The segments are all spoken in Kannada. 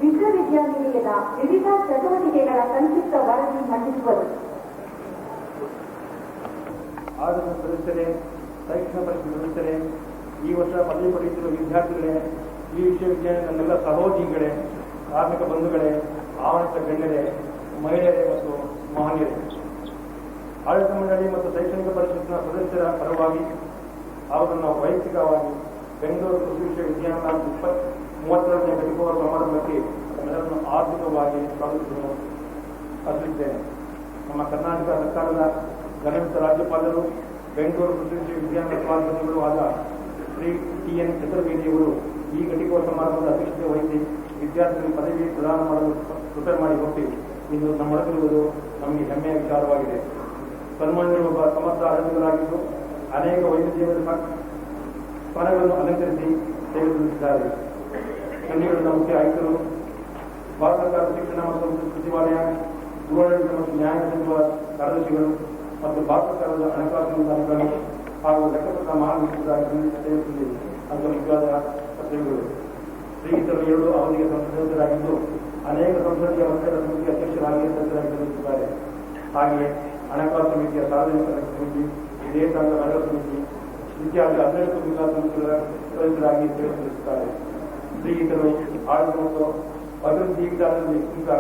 ವಿಶ್ವವಿದ್ಯಾನಿಲಯದ ವಿವಿಧ ಚಟುವಟಿಕೆಗಳ ಸಂಕ್ಷಿಪ್ತ ವರದಿ ಮಂಡಿಸುವರು. ಆಡಳಿತ ಸದಸ್ಯರೇ, ಶೈಕ್ಷಣಿಕ ಪರಿಷತ್ ಸದಸ್ಯರೇ, ಈ ವರ್ಷ ಪದವಿ ಪಡೆಯುತ್ತಿರುವ ವಿದ್ಯಾರ್ಥಿಗಳೇ, ಈ ವಿಶ್ವವಿದ್ಯಾಲಯದ ನನ್ನೆಲ್ಲ ಸಹೋದ್ಯೋಗಿಗಳೇ, ಕಾರ್ಮಿಕ ಬಂಧುಗಳೇ, ಆಹ್ವಾನಿತ ಗಣ್ಯರೇ, ಮಹಿಳೆಯರೇ ಮತ್ತು ಮಹನೀಯರೇ, ಆಡಳಿತ ಮಂಡಳಿ ಮತ್ತು ಶೈಕ್ಷಣಿಕ ಪರಿಷತ್ನ ಸದಸ್ಯರ ಪರವಾಗಿ ಹಾಗೂ ನನ್ನ ವೈಯಕ್ತಿಕವಾಗಿ ಬೆಂಗಳೂರು ಕೃಷಿ ವಿಶ್ವವಿದ್ಯಾಲಯದ 32ನೇ ಘಟಿಕೋತ್ಸವ ಸಮಾರಂಭಕ್ಕೆ ಎಲ್ಲರನ್ನು ಆರ್ಥಿಕವಾಗಿ ಸ್ವಾಗತಿಸಲು ಅರ್ಪಿಸಿದ್ದೇನೆ. ನಮ್ಮ ಕರ್ನಾಟಕ ಸರ್ಕಾರದ ಗಣನೀಯ ರಾಜ್ಯಪಾಲರು, ಬೆಂಗಳೂರು ಕೃಷಿ ವಿಶ್ವವಿದ್ಯಾಲಯದ ಕುಲಾಧಿಪತಿಗಳು ಆದ ಶ್ರೀ TN ಚತುರ್ವೇದಿಯವರು ಈ ಘಟಿಕೋತ್ಸವ ಸಮಾರಂಭದ ಅಧ್ಯಕ್ಷತೆ ವಹಿಸಿ ವಿದ್ಯಾರ್ಥಿಗಳಿಗೆ ಪದವಿ ಪ್ರದಾನ ಮಾಡಲು ಪ್ರಿಪೇರ್ ಮಾಡಿ ಹೋಗಿ ಇಂದು ನಮ್ಮೊಳಗಿರುವುದು ನಮಗೆ ಹೆಮ್ಮೆಯ ವಿಚಾರವಾಗಿದೆ. ಸನ್ಮಾನ್ಯರು ಒಬ್ಬ ಸಮರ್ಥ ಆಡಳಿತರಾಗಿದ್ದು ಅನೇಕ ವೈದ್ಯಕೀಯ ಸ್ಥಾನಗಳನ್ನು ಅಲಂಕರಿಸಿ ತೆಗೆದುಕೊಂಡಿದ್ದಾರೆ. ಚಂಡೀಗಢದ ಮುಖ್ಯ ಆಯುಕ್ತರು, ಭಾರತ ಸರ್ಕಾರದ ಶಿಕ್ಷಣ ಮತ್ತು ಸಚಿವಾಲಯ, ಗೃಹಾಡಳಿತ ಮತ್ತು ನ್ಯಾಯ ಸಚಿವ ಕಾರ್ಯದರ್ಶಿಗಳು ಮತ್ತು ಭಾರತ ಸರ್ಕಾರದ ಹಣಕಾಸು ಅಧಿಕಾರಿಗಳು ಹಾಗೂ ಲೆಕ್ಕಪತ್ರ ಮಹಾನಿರ್ದೇಶಕರು ಅಂತ ಮುಖ್ಯವಾದ ಪತ್ರಿಕೆಗಳು ಶ್ರೀಯುತರು 2 ಅವಧಿಗೆ ಸದಸ್ಯರಾಗಿದ್ದು ಅನೇಕ ಸಂಸದೀಯ ಮಂಡಳಿಗಳ ಸಮಿತಿಯ ಅಧ್ಯಕ್ಷರಾಗಿ ಸದಸ್ಯರಾಗಿ ಹಾಗೆಯೇ ಹಣಕಾಸು ಸಮಿತಿಯ ಸಾರ್ವಜನಿಕ ಸಮಿತಿ, ವಿದೇಶಾಂಗ ನಗರ ಸಮಿತಿ ಇತ್ಯಾದಿ 15 ವಿಕಾಸ ಸಮಿತಿಗಳ ಸದಸ್ಯರಾಗಿ ಸೇರಿಸುತ್ತಾರೆ. ಶ್ರೀಯುತರು ಆಡಳಿತ ಮತ್ತು ಅಭಿವೃದ್ಧಿ ವಿಚಾರದಲ್ಲಿ ಈಗ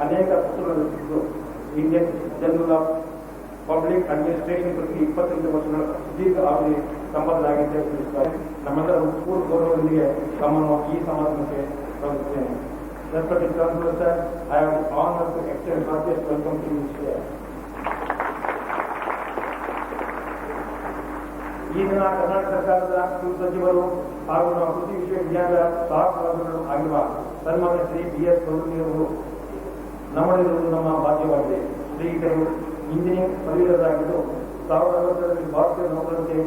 ಅನೇಕ ಪುಸ್ತಕಗಳನ್ನು ರಚಿಸಿದ್ದು Indian journal of public administration ಪ್ರತಿ 28 ವರ್ಷಗಳ ಸುದೀರ್ಘ ಅವಧಿ ಸಂಬಂಧರಾಗಿ ಸೇರಿಸುತ್ತಾರೆ. ನಮ್ಮೆಲ್ಲರ ಪೂರ್ವ ಗೌರವದೊಂದಿಗೆ ತಮ್ಮನ್ನು ಈ ಸಮಾರಂಭಕ್ಕೆ ಸ್ವಾಗತಿಸುತ್ತೇನೆ. Respected Chancellor sir, I am honored to extend heartiest welcome to you here. ಈ ದಿನ ಕರ್ನಾಟಕ ಸರ್ಕಾರದ ಸಚಿವರು ಹಾಗೂ ನಮ್ಮ ಕೃಷಿ ವಿಶ್ವವಿದ್ಯಾಲಯದ ಸಹ ಕುಲಪತಿಗಳು ಆಗಿರುವ ಸನ್ಮಾನ್ಯ ಶ್ರೀ BS ಗೌರವನಿಯವರು ನಮ್ಮಲ್ಲಿರುವುದು ನಮ್ಮ ಭಾಗ್ಯವಾಗಿದೆ. ಶ್ರೀಯುತರು ಇಂಜಿನಿಯರಿಂಗ್ ಪದವೀಧರರಾಗಿದ್ದು 1960ರಲ್ಲಿ ಭಾರತೀಯ ನೌಕರರಿಗೆ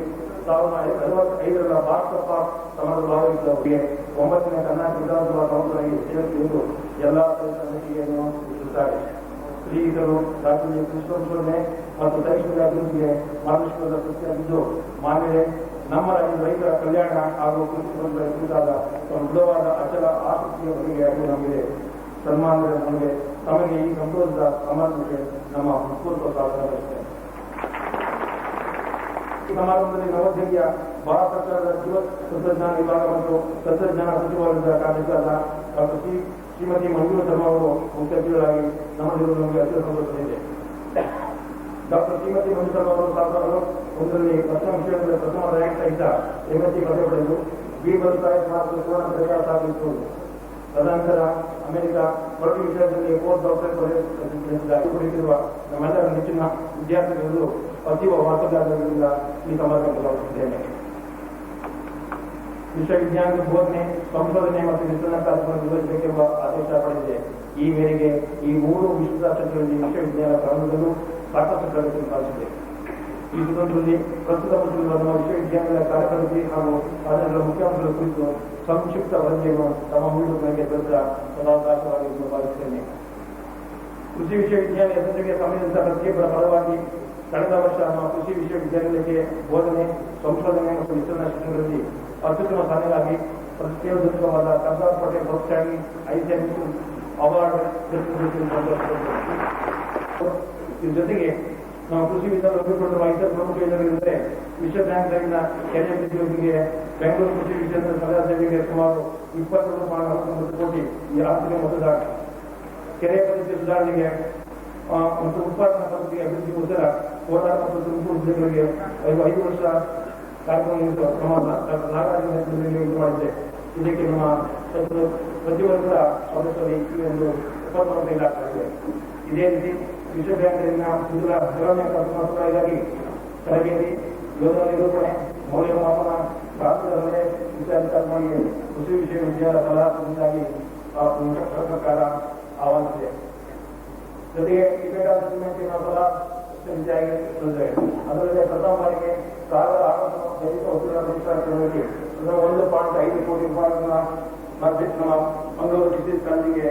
1965ರ ಭಾರತ ಪಾಕ್ ಸಮರದ ಭಾಗವಹಿಸಿದವರಿಗೆ 9ನೇ ಕರ್ನಾಟಕ ವಿಧಾನಸಭಾ ಸಂಸದರಾಗಿ ಸೇರಿಸುವುದು ಎಲ್ಲ ಸಮಿತಿಯನ್ನು ತಿಳಿಸುತ್ತಾರೆ. ಶ್ರೀಯುತರು ಡಾಕ್ಟರ್ ಕೃಷ್ಣಸ್ವಾಮಿ ಮತ್ತು ಶೈಕ್ಷಣಿಕ ಅಭಿವೃದ್ಧಿಗೆ ಮಾರ್ಗದರ್ಶನದ ಸೃಷ್ಟಿಯಾಗಿದ್ದು ಮಾನ್ಯರೇ, ನಮ್ಮ ರಾಜ್ಯದ ರೈತರ ಕಲ್ಯಾಣ ಹಾಗೂ ಕೃಷಿ ಪರಂಪರೆ ಕುರಿತಾದ ಒಂದು ದೃಢವಾದ ಅಚಲ ಆಸಕ್ತಿಯ ಬಗೆಗೆ ಅದು ನಮಗೆ ಸನ್ಮಾನದ ನಮಗೆ ತಮಗೆ ಈ ಸಂತೋಷದ ಸಮಾರಂಭಕ್ಕೆ ನಮ್ಮ ಹೃತ್ಪೂರ್ವಕ ಸ್ವಾಗತ ಬಯಸುತ್ತೇನೆ. ಈ ಸಮಾರಂಭದಲ್ಲಿ ನವದೆಹಲಿಯ ಭಾರತ ಸರ್ಕಾರದ ಜೀವ ತಂತ್ರಜ್ಞಾನ ವಿಭಾಗ ಮತ್ತು ತಂತ್ರಜ್ಞಾನ ಸಚಿವರಾದ ಕಾರ್ಯದರ್ಶಿಯಾದ ಡಾಕ್ಟರ್ ಶ್ರೀಮತಿ ಮಂಜುಳಾ ಶರ್ಮಾ ಅವರು ಮುಖ್ಯ ಅತಿಥಿಗಳಾಗಿ ನಮ್ಮಲ್ಲಿರುವುದು ನಮಗೆ ಅತ್ಯಂತ ಸಂತೋಷವಿದೆ. ಡಾಕ್ಟರ್ ಶ್ರೀಮತಿ ಮಂಜು ಶರ್ಮಾ ಅವರು 2001ರಲ್ಲಿ ಪ್ರಥಮ ವಿಷಯದಲ್ಲಿ ಪ್ರಥಮ ರ್ಯಾಂಕ್ ಸಹಿತ MSc ಪದವಿ ಪಡೆದು ಬಿ ಬರುತ್ತಾಯಿ ಮತ್ತು ಸುವರ್ಣ ಪದಕ ಸಾಧಿಸುವುದು. ತದನಂತರ ಅಮೆರಿಕ ಹೊರಟು ವಿಷಯದಲ್ಲಿ ಪೋಸ್ಟ್ ಡಾಕ್ಟರೇಟ್ ಪಡೆಯುತ್ತಿರುವ ನಮ್ಮೆಲ್ಲರ ನೆಚ್ಚಿನ ವಿದ್ಯಾರ್ಥಿಗಳು ಅತೀವ ವಾಸ್ತವ್ಯದಿಂದ ಈ ಸಮಾರಂಭ ಭಾವಿಸುತ್ತೇನೆ. ವಿಶ್ವವಿದ್ಯಾಲಯದ ಬೋಧನೆ, ಸಂಶೋಧನೆ ಮತ್ತು ವಿಸ್ತರಣಾ ಕಾರ್ಯಕ್ರಮ ನಿರ್ವಹಿಸಬೇಕೆಂಬ ಆದೇಶ ಪಡೆದಿದೆ. ಈ ಮೇರೆಗೆ ಈ 3 ವಿಶ್ವದ ಕ್ಷೇತ್ರಗಳಲ್ಲಿ ವಿಶ್ವವಿದ್ಯಾಲಯ ಪ್ರಾರಂಭದಲ್ಲೂ ಸಾಕಷ್ಟು ಪ್ರಗತಿ ಸಾಧಿಸಿದೆ. ಈ ಸಂದರ್ಭದಲ್ಲಿ ಪ್ರಸ್ತುತ ನಮ್ಮ ವಿಶ್ವವಿದ್ಯಾಲಯದ ಕಾರ್ಯಪದ್ಧತಿ ಹಾಗೂ ಅದರ ಮುಖ್ಯಾಂಶಗಳ ಕುರಿತು ಸಂಕ್ಷಿಪ್ತ ವರದಿಯನ್ನು ತಮ್ಮ ಮುಂದೆ ನನಗೆ ದೊಡ್ಡ ಸದಾವಕಾಶವಾಗಿ ಭಾವಿಸುತ್ತೇನೆ. ಕೃಷಿ ವಿಶ್ವವಿದ್ಯಾಲಯ ಜನರಿಗೆ ಸಂಬಂಧಿಸಿದ ಪ್ರತ್ಯೇಕ ಫಲವಾಗಿ ಕಳೆದ ವರ್ಷ ನಮ್ಮ ಕೃಷಿ ವಿಶ್ವವಿದ್ಯಾಲಯಕ್ಕೆ ಬೋಧನೆ, ಸಂಶೋಧನೆ ಮತ್ತು ವಿಸ್ತರಣಾ ಶಿಕ್ಷಣಗಳಲ್ಲಿ ಅತ್ಯುತ್ತಮ ಸಾಧನೆಗಾಗಿ ಪ್ರತಿಷ್ಠಿತವಾದ Sardar Patel outstanding ICMC award ಇದ್ರ ಜೊತೆಗೆ ನಾವು ಕೃಷಿ ವಿಧಾನ ಒಪ್ಪಿಕೊಂಡಿರುವ ಇತರ ಪ್ರಮುಖ ಯೋಜನೆಗಳೆಂದರೆ ವಿಶ್ವ ಬ್ಯಾಂಕ್ಗಳಿಂದ ಕೆರೆ ಅಭಿವೃದ್ಧಿಗೆ, ಬೆಂಗಳೂರು ಕೃಷಿ ವಿಶ್ವವಿದ್ಯಾಲಯದ ಸಲಹಾ ಸೇವೆಗೆ ಸುಮಾರು 22.9 ಕೋಟಿ ಈ ಆರ್ಥಿಕ ಮೊತ್ತದ ಕೆರೆ ಪದ್ಧತಿ ಸುಧಾರಣೆಗೆ ಮತ್ತು ಉತ್ಪಾದನಾ ಪದ್ಧತಿ ಅಭಿವೃದ್ಧಿಗೋಸ್ಕರ ಕೋಲಾರ ಮತ್ತು ತುಮಕೂರು ಜಿಲ್ಲೆಗಳಿಗೆ 5 ವರ್ಷ ಕಾರ್ಯಕ್ರಮ ನಾಗಾರ್ಜುನ ಮಾಡಿದೆ. ಇದಕ್ಕೆ ನಮ್ಮ ಪ್ರತಿಯೊಬ್ಬರ ಸದಸ್ಯರು ಈ ಒಂದು 25 ಲಕ್ಷ ಆಗಿದೆ. ಇದೇ ರೀತಿ ವಿಶ್ವ ಬ್ಯಾಂಕ್ಗಳಿಂದ ಸುಧಾರಣೆಗಾಗಿ ತರಬೇತಿ, ಯೋಜನಾ ನಿರೂಪಣೆ, ಮೌಲ್ಯಮಾಪನ, ರಾಷ್ಟ್ರದ ಇತ್ಯಾದಿ ಕಾರ್ಯಕ್ರಮಕ್ಕೆ ಕೃಷಿ ವಿಶ್ವವಿದ್ಯಾಲಯ ಸಲಹಾಗಿ ಸರ್ಕಾರ ಆಹ್ವಾನಿಸಿದೆ. ಜೊತೆಗೆ ಅದರಲ್ಲಿ ಪ್ರಥಮ ಬಾರಿಗೆ 1600 1.5 ಕೋಟಿ ರೂಪಾಯಿಗಳನ್ನ ನಮ್ಮ ಮಂಗಳೂರು ಡಿಸ್ಟ್ರಿಕ್ಟ್ ಕಾಲೇಜಿಗೆ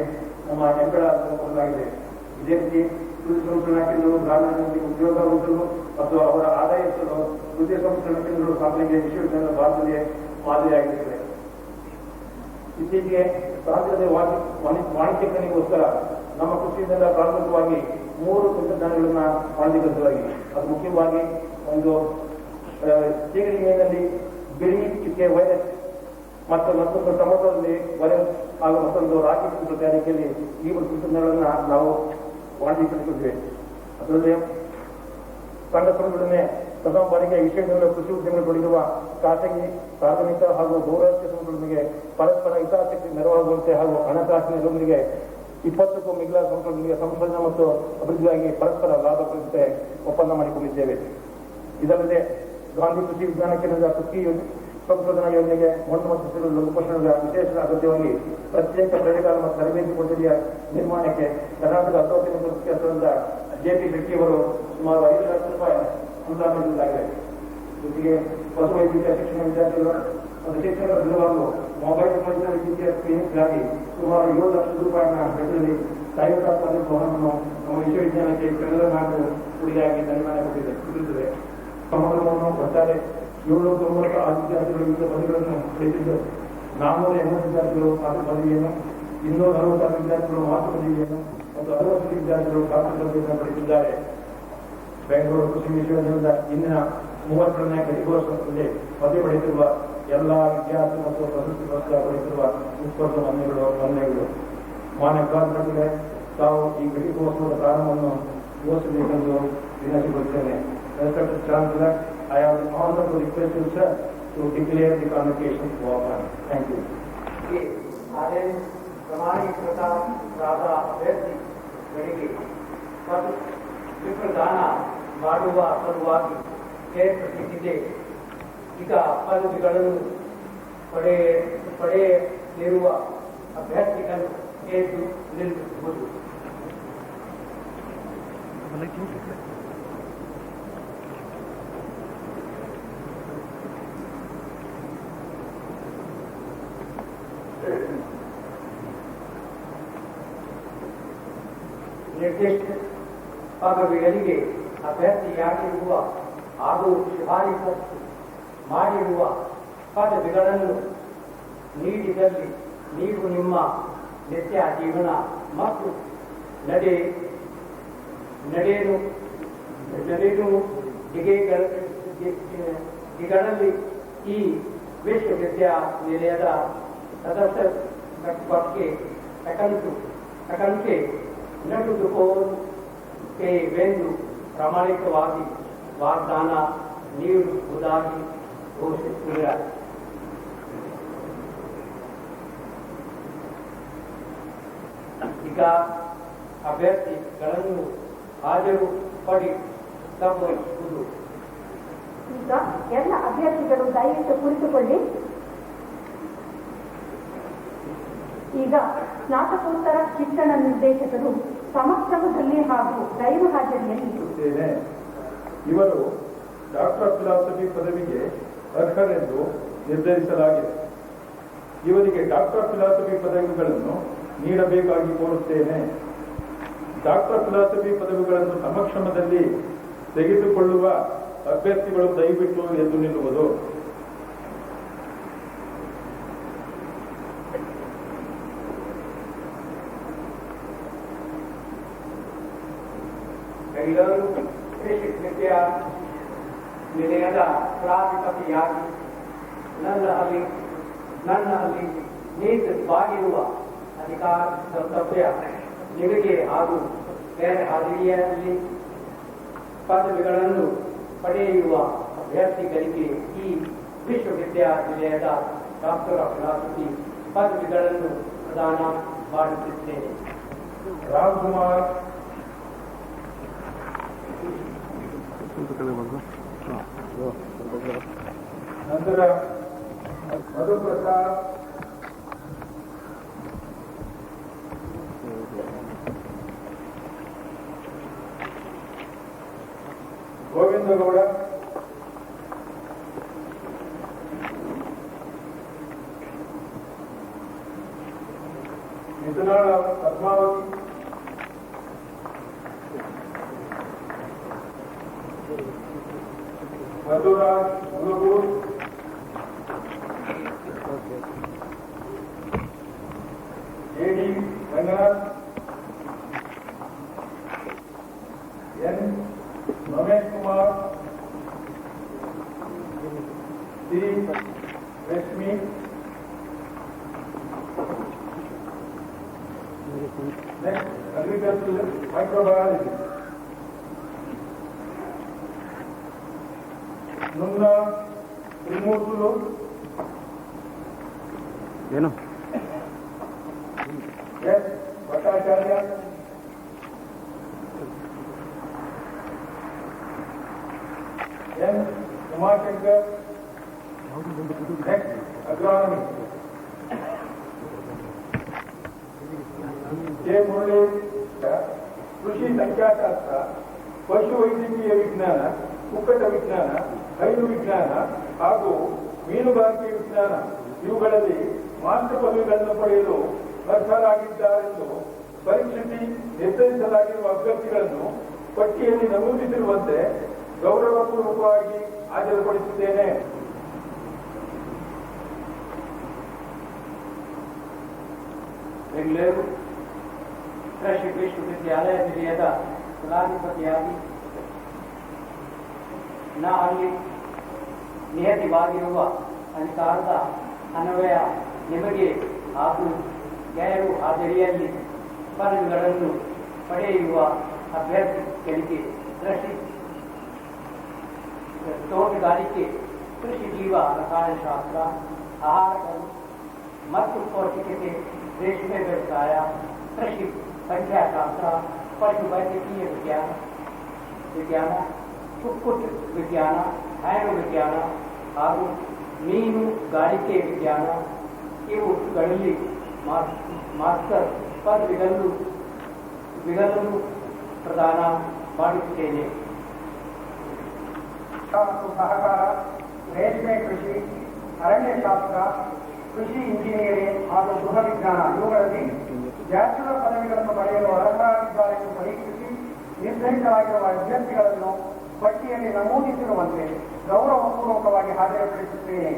ನಮ್ಮ ಹೆಬ್ಬೆಳ ಕೊಡಲಾಗಿದೆ. ಇದೇ ರೀತಿ ಕೃಷಿ ಸಂಸ್ಕರಣಾ ಕೇಂದ್ರಗಳು ಗ್ರಾಮೀಣರಿಗೆ ಉದ್ಯೋಗ ಉಳಿಸಲು ಮತ್ತು ಅವರ ಆದಾಯ ಹೆಚ್ಚಲು ಕೃಷಿ ಸಂಸ್ಕರಣಾ ಕೇಂದ್ರಗಳು ಸ್ಥಾಪನೆಗೆ ವಿಶ್ವವಿದ್ಯಾಲಯ ಭಾರತದಲ್ಲಿ ಮಾದರಿಯಾಗಿರುತ್ತದೆ. ಇತ್ತೀಚೆಗೆ ಸಾಧ್ಯತೆ ವಾಣಿಜ್ಯೀಕರಣಗೋಸ್ಕರ ನಮ್ಮ ಕೃಷಿಯಿಂದ ಪ್ರಾಥಮಿಕವಾಗಿ 3 ತಂತ್ರಜ್ಞಾನಗಳನ್ನ ವಾಣಿಜ್ಯೀಕರಿಸಲಾಗಿದೆ. ಅದು ಮುಖ್ಯವಾಗಿ ಒಂದು ಸೀಗಡಿ ಮೇನಲ್ಲಿ ಬಿಳಿ ಚುಕ್ಕೆ ವೈರಸ್ ಮತ್ತು ಮತ್ತೊಂದು ಟೊಮೊಟೊದಲ್ಲಿ ವೈರಸ್ ಹಾಗೂ ಮತ್ತೊಂದು ರಾಗಿ ತಂತ್ರ ತಯಾರಿಕೆಯಲ್ಲಿ ಈ ತಂತ್ರಜ್ಞಾನಗಳನ್ನ ನಾವು ವಾಣಿಜ್ಯೀಕರಿಸಿದ್ದೇವೆ. ಅದರಲ್ಲಿ ಸಣ್ಣ ಸಂಘಟನೆ ಪ್ರಥಮ ಬಾರಿಗೆ ವಿಶ್ವವಿದ್ಯಾಲಯ ಕೃಷಿ ಉದ್ಯಮಗೊಳಿರುವ ಖಾಸಗಿ, ಸಾರ್ವಜನಿಕ ಹಾಗೂ ಬಹುರಾಷ್ಟ್ರೀಯ ಸಂಸ್ಥೆಗಳೊಂದಿಗೆ ಪರಸ್ಪರ ಹಿತಾಸಕ್ತಿ ನೆರವಾಗುವಂತೆ ಹಾಗೂ ಹಣಕಾಸಿನೊಂದಿಗೆ 20ಕ್ಕೂ ಮಿಗಿಲಾದ ಸಂಸ್ಥೆಗಳೊಂದಿಗೆ ಸಂಶೋಧನೆ ಮತ್ತು ಅಭಿವೃದ್ಧಿಗಾಗಿ ಪರಸ್ಪರ ಲಾಭ ಕುರಿತಂತೆ ಒಪ್ಪಂದ ಮಾಡಿಕೊಂಡಿದ್ದೇವೆ. ಇದಲ್ಲದೆ ಗಾಂಧಿ ಕೃಷಿ ವಿಜ್ಞಾನ ಕೇಂದ್ರದ ಕೃಷಿ ಸಂಶೋಧನಾ ಯೋಜನೆಗೆ ಮಣ್ಣು ಮತ್ತು ಸಸ್ಯಗಳ ಲಘುಪೋಷಣದ ವಿಶೇಷ ಅಗತ್ಯವಾಗಿ ಪ್ರತ್ಯೇಕ ಪ್ರಯೋಗಾಲಯ ಮತ್ತು ತರಬೇತಿ ಕೊಠಡಿಯ ನಿರ್ಮಾಣಕ್ಕೆ ಕರ್ನಾಟಕ 19ನೇ ಮುಖ್ಯಸ್ಥರಾದ JP ಶೆಟ್ಟಿಯವರು ಸುಮಾರು 5 ಲಕ್ಷ ರೂಪಾಯಿ ಅನುದಾನ ನೀಡಲಾಗಿದೆ. ಜೊತೆಗೆ ಪಶುವೈದ್ಯಕೀಯ ಶಿಕ್ಷಣ ವಿದ್ಯಾರ್ಥಿಗಳು ಮತ್ತು ಶಿಕ್ಷಕರ ಬಿಡುವನ್ನು ಮೊಬೈಲ್ ವೈದ್ಯಕೀಯ ಕ್ಲಿನಿಕ್ಗಾಗಿ ಸುಮಾರು 7 ಲಕ್ಷ ರೂಪಾಯಿನ ವೆಚ್ಚದಲ್ಲಿ ಸಾಯುಧಾತ್ಮಕ ಭವನವನ್ನು ನಮ್ಮ ವಿಶ್ವವಿದ್ಯಾಲಯಕ್ಕೆ ಕನ್ನಡ ಕೊಡುಗೆಯಾಗಿ ನಿರ್ಮಾಣ ಕೊಟ್ಟಿದೆ. ಸಮಾರಂಭವನ್ನು ಒಟ್ಟಾರೆ 790 ವಿದ್ಯಾರ್ಥಿಗಳು ವಿವಿಧ ಪದವಿಗಳನ್ನು ಪಡೆದಿದ್ದು 480 ವಿದ್ಯಾರ್ಥಿಗಳು ಮಾತೃ ಪದವಿಯನ್ನು, 246 ವಿದ್ಯಾರ್ಥಿಗಳು ಮಾತೃ ಪದವಿಯನ್ನು ಮತ್ತು 60 ವಿದ್ಯಾರ್ಥಿಗಳು ಡಾಕ್ಟರ್ ಪದವಿಯನ್ನು ಪಡೆದಿದ್ದಾರೆ. ಬೆಂಗಳೂರು ಕೃಷಿ ವಿಶ್ವವಿದ್ಯಾಲಯದ ಇಂದಿನ 32ನೇ ಘಟಿಕೋತ್ಸವದಲ್ಲಿ ಪದವಿ ಪಡೆಯುತ್ತಿರುವ ಎಲ್ಲ ವಿದ್ಯಾರ್ಥಿ ಮತ್ತು ಪ್ರಶಸ್ತಿ ಪುರಸ್ಕಾರ ಪಡೆಯುತ್ತಿರುವ ಉತ್ಕೃಷ್ಟ ವಂದನೆಗಳು. ಮಾನ್ಯ ಪ್ರಧಾನಮಂತ್ರಿಗಳೇ, ತಾವು ಈ ಘಟಿಕೋತ್ಸವದ ಪ್ರಾರಂಭವನ್ನು ಘೋಷಿಸಬೇಕೆಂದು ವಿನಂತಿಸುತ್ತೇನೆ. Respected Chancellor, I have the honor to request you, sir, to declare the convocation open. Thank you. ಆದೇಶ ಪ್ರಮಾಣೀಕೃತ ಅಭ್ಯರ್ಥಿಗಳಿಗೆ ವಿಪ್ರದಾನ ಮಾಡುವ ಸಲುವಾಗಿ ಏರ್ಪಡಿಸಿದೆ. ಈಗ ಪದವಿಗಳನ್ನು ಪಡೆಯಲಿರುವ ಅಭ್ಯರ್ಥಿಗಳು ಎದ್ದು ನಿಲ್ಲುವುದು. ನಿರ್ದಿಷ್ಟ ಪದವಿಗಳಿಗೆ ಅಭ್ಯರ್ಥಿಯಾಗಿರುವ ಹಾಗೂ ಶಿಫಾರಸು ಮಾಡಿರುವ ಪದವಿಗಳನ್ನು ನೀಡಿದಲ್ಲಿ ನೀವು ನಿಮ್ಮ ನಿತ್ಯ ಜೀವನ ಮತ್ತು ಜಿಗಳಲ್ಲಿ ಈ ವಿಶ್ವವಿದ್ಯಾನಿಲಯದ सदस्य ತಕಂತೆ ನಡೆದುಕೊಳ್ಳೆ ವೆಂದು ಪ್ರಾಮಾಣಿಕವಾಗಿ ವಾಗ್ದಾನ ನೀಡುವುದಾಗಿ ಘೋಷಿಸಿದ್ದಾರೆ. ಈಗ ಅಭ್ಯರ್ಥಿಗಳನ್ನು ಹಾಜರು ಪಡಿಸಬಹುದು. ಈಗ ಎಲ್ಲ ಅಭ್ಯರ್ಥಿಗಳು ದಯವಿಟ್ಟು ಕುಳಿತುಕೊಳ್ಳಿ. ಈಗ ಸ್ನಾತಕೋತ್ತರ ಶಿಕ್ಷಣ ನಿರ್ದೇಶಕರು ಸಮಕ್ಷಮದಲ್ಲಿ ಹಾಗೂ ಗೈರು ಹಾಜರಿಯಲ್ಲಿ ಇವರು ಡಾಕ್ಟರ್ ಫಿಲಾಸಫಿ ಪದವಿಗೆ ಅರ್ಹರೆಂದು ನಿರ್ಧರಿಸಲಾಗಿದೆ. ಇವರಿಗೆ ಡಾಕ್ಟರ್ ಫಿಲಾಸಫಿ ಪದವಿಗಳನ್ನು ನೀಡಬೇಕಾಗಿ ಕೋರುತ್ತೇನೆ. ಡಾಕ್ಟರ್ ಫಿಲಾಸಫಿ ಪದವಿಗಳನ್ನು ಸಮಕ್ಷಮದಲ್ಲಿ ತೆಗೆದುಕೊಳ್ಳುವ ಅಭ್ಯರ್ಥಿಗಳು ದಯವಿಟ್ಟು ಎದ್ದು ನಿಲ್ಲುವುದು. ಬೆಂಗಳೂರು ಕೃಷಿ ವಿದ್ಯಾನಿಲಯದ ಕುಲಾಧಿಪತಿಯಾಗಿ ನನ್ನಲ್ಲಿ ನೀಡಲಾಗಿರುವ ಅಧಿಕಾರ ಕರ್ತವ್ಯ ನಿಮಗೆ ಹಾಗೂ ಬೇರೆ ಹಾಜರಿಯಲ್ಲಿ ಪದವಿಗಳನ್ನು ಪಡೆಯುವ ಅಭ್ಯರ್ಥಿಗಳಿಗೆ ಈ ವಿಶ್ವವಿದ್ಯಾನಿಲಯದ ಡಾಕ್ಟರ್ ಆಫ್ ಫಿಲಾಸಫಿ ಪದವಿಗಳನ್ನು ಪ್ರದಾನ ಮಾಡುತ್ತಿದ್ದೇನೆ. ರಾಮ್ಕುಮಾರ್ ನಂತರ ಮಧುಪ್ರಸಾದ್, Govindagowda, ಮಿಥುನಾಳ Padmavati, Madhuraj Mulagur, AD Ranganath, N Ramesh Kumar, C Rashmi, next agriculture microbiology, ನುನ್ನ ತ್ರಿಮೂರ್తులు ಏನು S Bhattacharya, N Umashankar, next agronomy, K Murali, ಕೃಷಿ ಸಂಖ್ಯಾಶಾಸ್ತ್ರ, ಪಶು ವೈದ್ಯಕೀಯ ವಿಜ್ಞಾನ, ಕುಕ್ಕಟ ವಿಜ್ಞಾನ, ಹೈನು ವಿಜ್ಞಾನ ಹಾಗೂ ಮೀನುಗಾರಿಕೆ ವಿಜ್ಞಾನ ಇವುಗಳಲ್ಲಿ ಮಾಸ್ಟರ್ ಪದವಿಗಳನ್ನು ಪಡೆಯಲು ಅರ್ಹರಾಗಿದ್ದಾರೆಂದು ಪರೀಕ್ಷಿಸಿ ನಿರ್ಧರಿಸಲಾಗಿರುವ ಅಭ್ಯರ್ಥಿಗಳನ್ನು ಪಟ್ಟಿಯಲ್ಲಿ ನಮೂದಿಸಿರುವಂತೆ ಗೌರವಪೂರ್ವಕವಾಗಿ ಹಾಜರುಪಡಿಸಿದ್ದೇನೆ. ಬೆಂಗಳೂರು ಕೃಷಿ ವಿಶ್ವವಿದ್ಯಾಲಯ ನಿಲಯದ ಕುಲಾಧಿಪತಿಯಾಗಿ ಅಲ್ಲಿ ನಿಯತವಾಗಿರುವ ಅಧಿಕಾರದ ಅನ್ವಯ ನಿಮಗೆ ಹಾಗೂ ಗೈರು ಹಾಜರಿಯಲ್ಲಿ ಪದವಿಗಳನ್ನು ಪಡೆಯುವ ಅಭ್ಯರ್ಥಿಗಳಿಗೆ ಕೃಷಿ, ತೋಟಗಾರಿಕೆ, ಕೃಷಿ ಜೀವ ರಸಾಯನಶಾಸ್ತ್ರ, ಆಹಾರಗಳು ಮತ್ತು ಪೌಷ್ಟಿಕತೆ, ರೇಷ್ಮೆ ವ್ಯವಸಾಯ, ಕೃಷಿ ಸಂಖ್ಯಾಶಾಸ್ತ್ರ, ಪಶು ವೈದ್ಯಕೀಯ ವಿಜ್ಞಾನ, ಕುಕ್ಕುಟ ವಿಜ್ಞಾನ, ಹೈನು ವಿಜ್ಞಾನ ಹಾಗೂ ಮೀನುಗಾರಿಕೆ ವಿಜ್ಞಾನ ಇವುಗಳಲ್ಲಿ ಮಾಸ್ಟರ್ ಪದವಿಗಳನ್ನು ಪ್ರದಾನ ಮಾಡುತ್ತೇನೆ. ಮತ್ತು ಸಹಕಾರ, ರೇಷ್ಮೆ ಕೃಷಿ, ಅರಣ್ಯಶಾಸ್ತ್ರ, ಕೃಷಿ ಇಂಜಿನಿಯರಿಂಗ್ ಹಾಗೂ ಗೃಹ ವಿಜ್ಞಾನ ಇವುಗಳಲ್ಲಿ ಬ್ಯಾಚುಲರ್ ಪದವಿಗಳನ್ನು ಪಡೆಯಲು ಅರ್ಹರಾಗಿದ್ದಾರೆ ಎಂದು ಪರೀಕ್ಷಿಸಿ ನಿರ್ಧರಿಸಲಾಗಿರುವ ಅಭ್ಯರ್ಥಿಗಳನ್ನು ಪಟ್ಟಿಯಲ್ಲಿ ನಮೂದಿಸಿರುವಂತೆ ಗೌರವಪೂರ್ವಕವಾಗಿ ಹಾಜರುಪಡಿಸುತ್ತೇನೆ.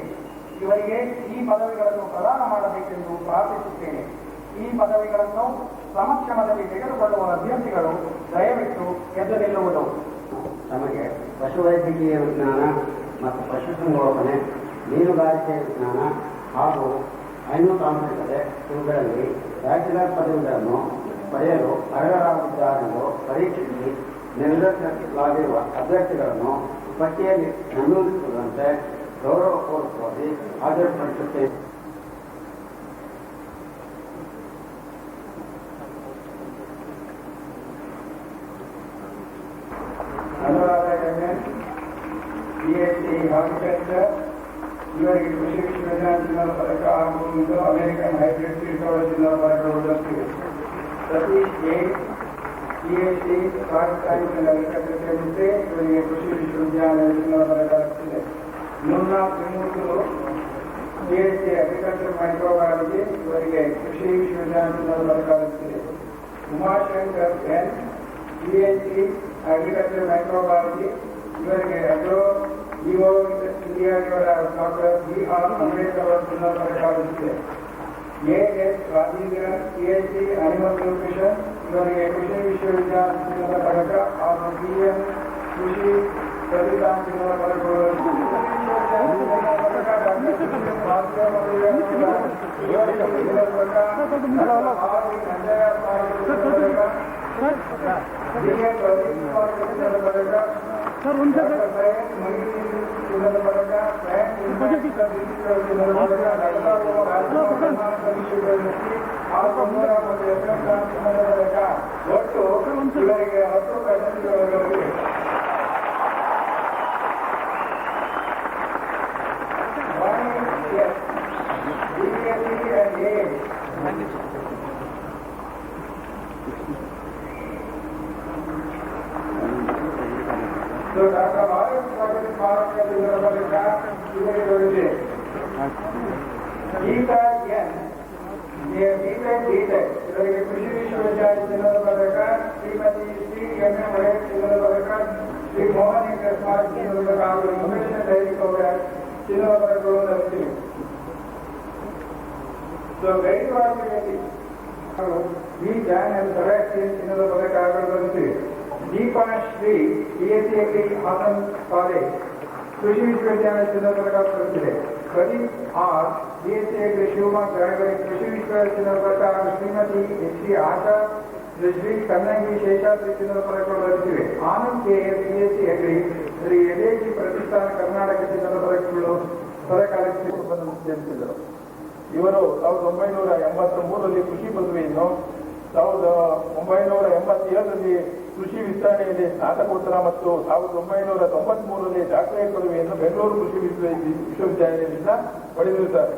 ಇವರಿಗೆ ಈ ಪದವಿಗಳನ್ನು ಪ್ರದಾನ ಮಾಡಬೇಕೆಂದು ಪ್ರಾರ್ಥಿಸುತ್ತೇನೆ. ಈ ಪದವಿಗಳನ್ನು ಸಮಕ್ಷಮದಲ್ಲಿ ತೆಗೆದುಕೊಳ್ಳುವ ಅಭ್ಯರ್ಥಿಗಳು ದಯವಿಟ್ಟು ಎದ್ದು ನಿಲ್ಲುವುದು. ತಮಗೆ ಪಶುವೈದ್ಯಕೀಯ ವಿಜ್ಞಾನ ಮತ್ತು ಪಶುಸಂಗೋಪನೆ, ಮೀನುಗಾರಿಕೆ ವಿಜ್ಞಾನ ಹಾಗೂ ಹೈನು ತಾಂತ್ರಿಕತೆ ಇವುಗಳಲ್ಲಿ ಬ್ಯಾಚುಲರ್ ಪದವಿಗಳನ್ನು ಪಡೆಯಲು ಅರ್ಹರಾಗಿದ್ದಾರೆಂದು ಪರೀಕ್ಷಿಸಿ ನಿರ್ಧರಿಸಲಾಗಿರುವ ಅಭ್ಯರ್ಥಿಗಳನ್ನು ಪಟ್ಟಿಯಲ್ಲಿ ನಮೂದಿಸುವಂತೆ ಗೌರವಪೂರ್ವಕವಾಗಿ ಹಾಜರುಪಡಿಸುತ್ತೇವೆ. PhD Architecture, ಇವರಿಗೆ ಕೃಷಿ ವಿಶ್ವವಿದ್ಯಾಲಯ ಜಿಲ್ಲಾ ಪದಕ ಹಾಗೂ ಅಮೆರಿಕನ್ ಹೈಬ್ರಿಡ್ ಸೀಡ್ಗಳ ಜಿಲ್ಲಾ ಪದಕಗಳು ದೊರೆತಿವೆ. Satish A PhD Agricultural Agriculture ಇವರಿಗೆ ಕೃಷಿ ವಿಶ್ವವಿದ್ಯಾಲಯ ಜಿಲ್ಲಾ ಪದಕ ಲಭಿಸಿದೆ. ಮುನ್ನಾ ತ್ರಿಮೂರ್ತಿಗಳು PhD Agriculture Microbiology ಇವರಿಗೆ ಕೃಷಿ ವಿಶ್ವವಿದ್ಯಾಲಯ ಜಿಲ್ಲಾ ಪದಕ ಲಭಿಸಿದೆ. Umashankar N PhD Agriculture Microbiology ಇವರಿಗೆ agro EO India doctor BR Ambedkar ಜಿಲ್ಲಾ ಪದಕ ಲಭಿಸಿದೆ. AS Rajendran PhD animal nutrition ಇವರಿಗೆ ಕೃಷಿ ವಿಶ್ವವಿದ್ಯಾಲಯ ಜಿಲ್ಲಾ ಪದಕ ಹಾಗೂ BM ಕೃಷಿ ಫಲಿತಾಂಶ ಜಿಲ್ಲಾ ಪದಕಗಳು ಒಟ್ಟು ಇವರಿಗೆ 10 ಪ್ರಶಸ್ತಿಗಳಿವೆ. So, Dr. Bharat Pragati Bharat Jindra ಇವರಿಗೆ ದೊರೆತಿದೆ. ಗೀತಾ ಎನ್ B.Tech ಇವರಿಗೆ ಕೃಷಿ ವಿಶ್ವವಿದ್ಯಾಲಯ ಚಿನ್ನದ ಪದಕ, ಶ್ರೀಮತಿ ಶ್ರೀ ಎಂ ಒಡೆಯರ್ ಚಿನ್ನದ ಪದಕ, ಶ್ರೀ ಮೋಹನ್ ಕೃಷ್ಣ ಚಿನ್ನದ ಪದಕ ಹಾಗೂ ಇನ್ಫಾರ್ಮೇಷನ್ ಡೈರಿ ಕವರ್ ಚಿನ್ನದ ಪದಕಗಳು ಲಭಿಸಿವೆ. ಸೊ ಗೈರುವಾಸಿಯಲ್ಲಿ ವಿ ಜಾನ್ ಎಂ ಸರಾಕ್ಷಿ ಚಿನ್ನದ ಪದಕಗಳು ಲಭಿಸಿವೆ. ದೀಪಾಶ್ರೀ PhD ಹಾಸನ್ ಕಾಲೇಜ್ ಕೃಷಿ ವಿಶ್ವವಿದ್ಯಾಲಯ ಚಿನ್ನದ ಪದಕ ಲಭಿಸಿದೆ. ಪ್ರದೀಪ್ ಆರ್ PhD ಶಿವಮೊಗ್ಗ ಕೃಷಿ ವಿಶ್ವವಿದ್ಯಾಲಯ ಚಿನ್ನದ ಪದಕ ಹಾಗೂ ಶ್ರೀಮತಿ HC ಆಶಾ ಶ್ರೀ ಕನ್ನಂಗಿ ಶೇಷಾದ್ರಿ ಚಿನ್ನದ ಪದಕಗಳು ಲಭಿಸಿವೆ. Anand KS PhD Shri LAG ಪ್ರತಿಷ್ಠಾನ ಕರ್ನಾಟಕ ಚಿನ್ನದ ಪದಕಗಳು ಜನಿಸಿದರು. ಇವರು 1983ರಲ್ಲಿ ಕೃಷಿ ಪದವಿಯನ್ನು, 1987ರಲ್ಲಿ ಕೃಷಿ ವಿಸ್ತರಣೆಯಲ್ಲಿ ಸ್ನಾತಕೋತ್ತರ ಮತ್ತು 1993ರಲ್ಲಿ ಡಾಕ್ಟರೇಟ್ ಪದವಿಯನ್ನು ಬೆಂಗಳೂರು ಕೃಷಿ ವಿಶ್ವವಿದ್ಯಾಲಯದಿಂದ ಪಡೆದಿರುತ್ತಾರೆ.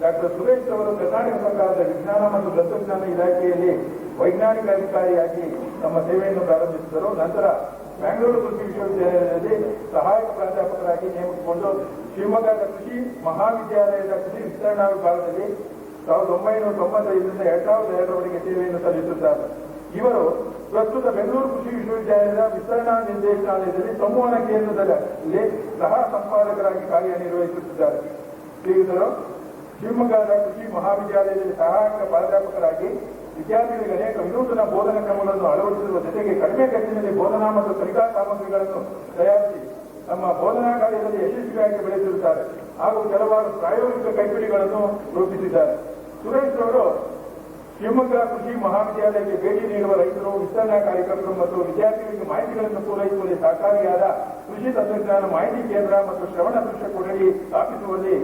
ಡಾಕ್ಟರ್ ಸುರೇಶ್ ಅವರು ಕರ್ನಾಟಕ ಸರ್ಕಾರದ ವಿಜ್ಞಾನ ಮತ್ತು ತಂತ್ರಜ್ಞಾನ ಇಲಾಖೆಯಲ್ಲಿ ವೈಜ್ಞಾನಿಕ ಅಧಿಕಾರಿಯಾಗಿ ತಮ್ಮ ಸೇವೆಯನ್ನು ಪ್ರಾರಂಭಿಸಿದರು. ನಂತರ ಬೆಂಗಳೂರು ಕೃಷಿ ವಿಶ್ವವಿದ್ಯಾಲಯದಲ್ಲಿ ಸಹಾಯಕ ಪ್ರಾಧ್ಯಾಪಕರಾಗಿ ನೇಮಕಗೊಂಡು ಶಿವಮೊಗ್ಗದ ಕೃಷಿ ಮಹಾವಿದ್ಯಾಲಯದ ಕೃಷಿ ವಿಸ್ತರಣಾ ವಿಭಾಗದಲ್ಲಿ 1995ರಿಂದ 2002ರವರೆಗೆ ಸೇವೆಯನ್ನು ಸಲ್ಲಿಸುತ್ತಾರೆ. ಇವರು ಪ್ರಸ್ತುತ ಬೆಂಗಳೂರು ಕೃಷಿ ವಿಶ್ವವಿದ್ಯಾಲಯದ ವಿಸ್ತರಣಾ ನಿರ್ದೇಶನಾಲಯದಲ್ಲಿ ಸಂವಹನ ಕೇಂದ್ರದಲ್ಲಿ ಸಹ ಸಂಪಾದಕರಾಗಿ ಕಾರ್ಯನಿರ್ವಹಿಸುತ್ತಿದ್ದಾರೆ. ಶ್ರೀಯುತರು ಶಿವಮೊಗ್ಗದ ಕೃಷಿ ಮಹಾವಿದ್ಯಾಲಯದಲ್ಲಿ ಸಹಾಯಕ ಪ್ರಾಧ್ಯಾಪಕರಾಗಿ ವಿದ್ಯಾರ್ಥಿಗಳಿಗೆ ಅನೇಕ ವಿನೂತನ ಬೋಧನಾ ಕ್ರಮಗಳನ್ನು ಅಳವಡಿಸಿರುವ ಜೊತೆಗೆ ಕಡಿಮೆ ಖರ್ಚಿನಲ್ಲಿ ಬೋಧನಾ ಮತ್ತು ಕಲಿಕಾ ಸಾಮಗ್ರಿಗಳನ್ನು ತಯಾರಿಸಿ ತಮ್ಮ ಬೋಧನಾ ಕಾರ್ಯದಲ್ಲಿ ಯಶಸ್ವಿಯಾಗಿ ಬೆಳೆಸಿರುತ್ತಾರೆ ಹಾಗೂ ಕೆಲವಾರು ಪ್ರಾಯೋಗಿಕ ಕೈಪಿಡಿಗಳನ್ನು ರೂಪಿಸಿದ್ದಾರೆ. ಸುರೇಶ್ ಅವರು ಶಿವಮೊಗ್ಗ ಕೃಷಿ ಮಹಾವಿದ್ಯಾಲಯಕ್ಕೆ ಭೇಟಿ ನೀಡುವ ರೈತರು, ವಿಸ್ತರಣಾ ಕಾರ್ಯಕರ್ತರು ಮತ್ತು ವಿದ್ಯಾರ್ಥಿಗಳಿಗೆ ಮಾಹಿತಿಗಳನ್ನು ಪೂರೈಸುವಲ್ಲಿ ಸಹಕಾರಿಯಾದ ಕೃಷಿ ತಂತ್ರಜ್ಞಾನ ಮಾಹಿತಿ ಕೇಂದ್ರ ಮತ್ತು ಶ್ರವಣ ದೃಶ್ಯ ಕೊಠಡಿ ಸ್ಥಾಪಿಸುವಲ್ಲಿ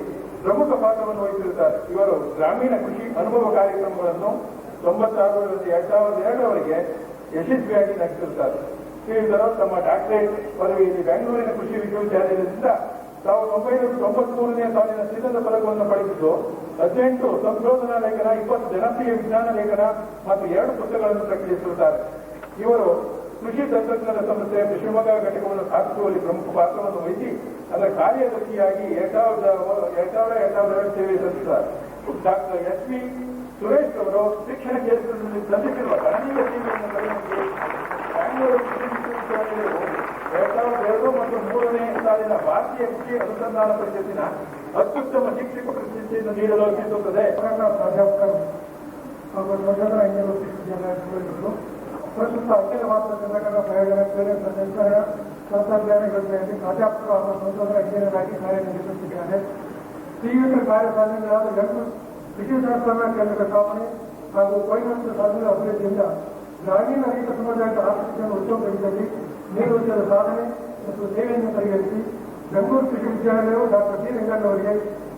ಪ್ರಮುಖ ಪಾತ್ರವನ್ನು ವಹಿಸಿರುತ್ತಾರೆ. ಇವರು ಗ್ರಾಮೀಣ ಕೃಷಿ ಅನುಭವ ಕಾರ್ಯಕ್ರಮಗಳನ್ನು 96ರಿಂದ 2002ರವರೆಗೆ ಯಶಸ್ವಿಯಾಗಿ ನಡೆಸಿರುತ್ತಾರೆ. ಶ್ರೀಯುತರು ತಮ್ಮ ಡಾಕ್ಟರೇಟ್ ಪದವಿಯಲ್ಲಿ ಬೆಂಗಳೂರಿನ ಕೃಷಿ ವಿಶ್ವವಿದ್ಯಾಲಯದಿಂದ 1993ನೇ ಸಾಲಿನ ಚಿನ್ನದ ಪದಕವನ್ನು ಪಡೆದಿದ್ದು 18 ಸಂಶೋಧನಾ ಲೇಖನ, 20 ಜನಪ್ರಿಯ ವಿಜ್ಞಾನ ಲೇಖನ ಮತ್ತು 2 ಪುಸ್ತಕಗಳನ್ನು ಪ್ರಕಟಿಸಿರುತ್ತಾರೆ. ಇವರು ಕೃಷಿ ತಂತ್ರಜ್ಞಾನ ಸಂಸ್ಥೆ ಶಿವಮೊಗ್ಗ ಘಟಕವನ್ನು ಸ್ಥಾಪಿಸುವಲ್ಲಿ ಪ್ರಮುಖ ಪಾತ್ರವನ್ನು ವಹಿಸಿ ಅದರ ಕಾರ್ಯದರ್ಶಿಯಾಗಿ 2002 ಸೇವೆ ಸಲ್ಲಿಸುತ್ತಾರೆ. ಡಾಕ್ಟರ್ SP ಸುರೇಶ್ ಅವರು ಶಿಕ್ಷಣ ಕ್ಷೇತ್ರದಲ್ಲಿ ಸಲ್ಲಿಸಿರುವ ಗಣನೀಯ ಸೇವೆಯನ್ನು ಪರಿಗಣಿಸಿ ಬೆಂಗಳೂರು ಕೃಷಿ ವಿಶ್ವವಿದ್ಯಾಲಯವು 2002 ಮತ್ತು 3ನೇ ಸಾಲಿನ ಭಾರತೀಯ ಕೃಷಿ ಅನುಸಂಧಾನ ಪರಿಷತ್ತಿನ ಅತ್ಯುತ್ತಮ ಶಿಕ್ಷಕ ಪ್ರಶಸ್ತಿಯನ್ನು ನೀಡಲು ಅರ್ಪಿಸುತ್ತದೆ. ಪ್ರಾಧ್ಯಾಪಕರು ಹಾಗೂ ಸಂಶೋಧನಾ ಇಂಜಿನಿಯರ್ ವಿಶ್ವವಿದ್ಯಾಲಯ ಪ್ರಸ್ತುತ ಅಖಿಲ ಭಾರತ ಜನಗಣ ಪ್ರಯೋಜನ ಸೇವೆ ಸಂಚರಣ ತಂತ್ರಜ್ಞಾನಗಳಲ್ಲಿ ಪ್ರಾಧ್ಯಾಪಕ ಹಾಗೂ ಸಂಶೋಧನಾ ಇಂಜಿನಿಯರ್ ಆಗಿ ಕಾರ್ಯನಿರ್ವಹಿಸುತ್ತಿದ್ದಾರೆ. ಶ್ರೀಯುತ ಕಾರ್ಯಸಾಧನೆಗಳಾದ ಗಂಡು ಕೃಷಿ ಸಂಶೋಧನಾ ಕೇಂದ್ರದ ಸ್ಥಾಪನೆ ಹಾಗೂ ಕೊಯ್ಲು ಸಾಧನೆ ಅಭಿವೃದ್ಧಿಯಿಂದ ಗ್ರಾಮೀಣ ರೈತ ಸಮುದಾಯದ ಆರ್ಥಿಕತೆಯನ್ನು ಉತ್ತಮಗೊಳಿಸಲಿ, ನೀರು ಉದ್ಯಮದ ಸಾಧನೆ ಮತ್ತು ಸೇವೆಯನ್ನು ಪರಿಗಣಿಸಿ ಬೆಂಗಳೂರು ಕೃಷಿ ವಿಶ್ವವಿದ್ಯಾಲಯವು ಡಾಕ್ಟರ್ ಸಿ ರಂಗಣ್ಣ ಅವರಿಗೆ